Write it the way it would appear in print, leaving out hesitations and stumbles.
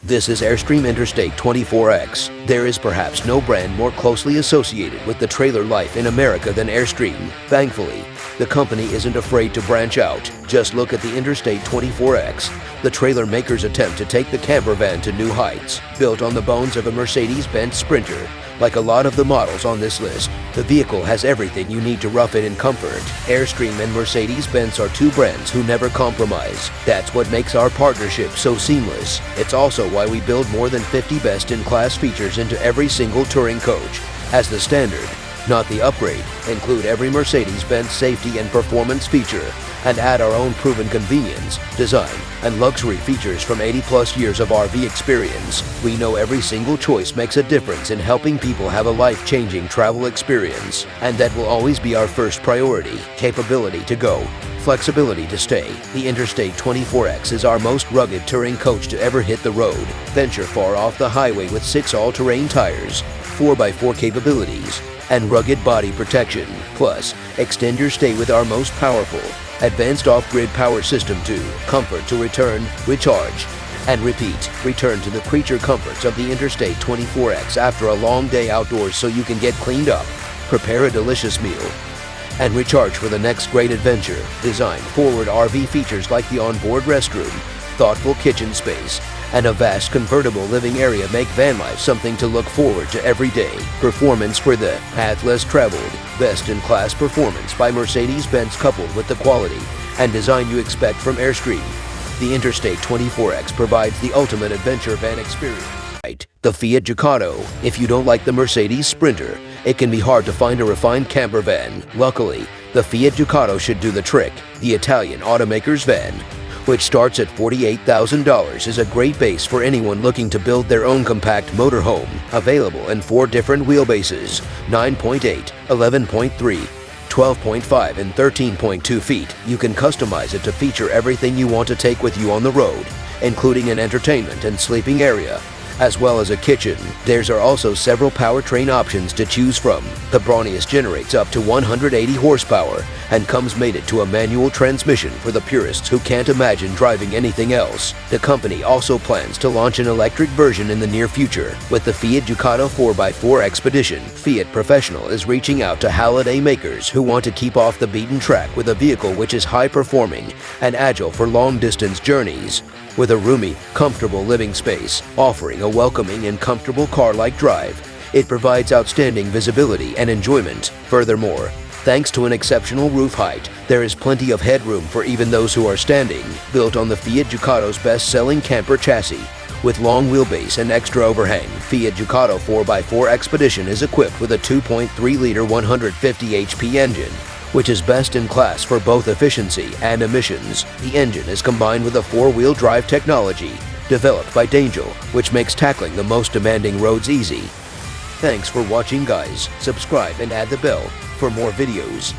This is Airstream Interstate 24X. There is perhaps no brand more closely associated with the trailer life in America than Airstream. Thankfully, the company isn't afraid to branch out. Just look at the Interstate 24X, the trailer maker's attempt to take the campervan to new heights. Built on the bones of a Mercedes-Benz Sprinter, like a lot of the models on this list, the vehicle has everything you need to rough it in comfort. Airstream and Mercedes-Benz are two brands who never compromise. That's what makes our partnership so seamless. It's also why we build more than 50 best-in-class features into every single touring coach. As the standard, not the upgrade, include every Mercedes-Benz safety and performance feature, and add our own proven convenience, design, and luxury features from 80+ years of RV experience. We know every single choice makes a difference in helping people have a life-changing travel experience, and that will always be our first priority. Capability to go, flexibility to stay. The Interstate 24X is our most rugged touring coach to ever hit the road. Venture far off the highway with 6 all-terrain tires, 4x4 capabilities, and rugged body protection. Plus, extend your stay with our most powerful, advanced off-grid power system to comfort to return, recharge, and repeat. Return to the creature comforts of the Interstate 24X after a long day outdoors so you can get cleaned up, prepare a delicious meal, and recharge for the next great adventure. Design forward RV features like the onboard restroom, thoughtful kitchen space, and a vast convertible living area make van life something to look forward to every day. Performance for the path less traveled. Best-in-class performance by Mercedes-Benz coupled with the quality and design you expect from Airstream. The Interstate 24X provides the ultimate adventure van experience. The Fiat Ducato. If you don't like the Mercedes Sprinter, it can be hard to find a refined camper van. Luckily, the Fiat Ducato should do the trick. The Italian automaker's van, which starts at $48,000, is a great base for anyone looking to build their own compact motorhome. Available in 4 different wheelbases, 9.8, 11.3, 12.5, and 13.2 feet. You can customize it to feature everything you want to take with you on the road, including an entertainment and sleeping area, as well as a kitchen. There are also several powertrain options to choose from. The brawniest generates up to 180 horsepower and comes mated to a manual transmission for the purists who can't imagine driving anything else. The company also plans to launch an electric version in the near future. With the Fiat Ducato 4x4 Expedition, Fiat Professional is reaching out to holiday makers who want to keep off the beaten track with a vehicle which is high-performing and agile for long-distance journeys. With a roomy, comfortable living space, offering a welcoming and comfortable car-like drive, it provides outstanding visibility and enjoyment. Furthermore, thanks to an exceptional roof height, there is plenty of headroom for even those who are standing. Built on the Fiat Ducato's best-selling camper chassis, with long wheelbase and extra overhang, Fiat Ducato 4x4 Expedition is equipped with a 2.3-liter 150 HP engine, which is best in class for both efficiency and emissions. The engine is combined with a 4-wheel drive technology developed by Dangel, which makes tackling the most demanding roads easy. Thanks for watching, guys. Subscribe and add the bell for more videos.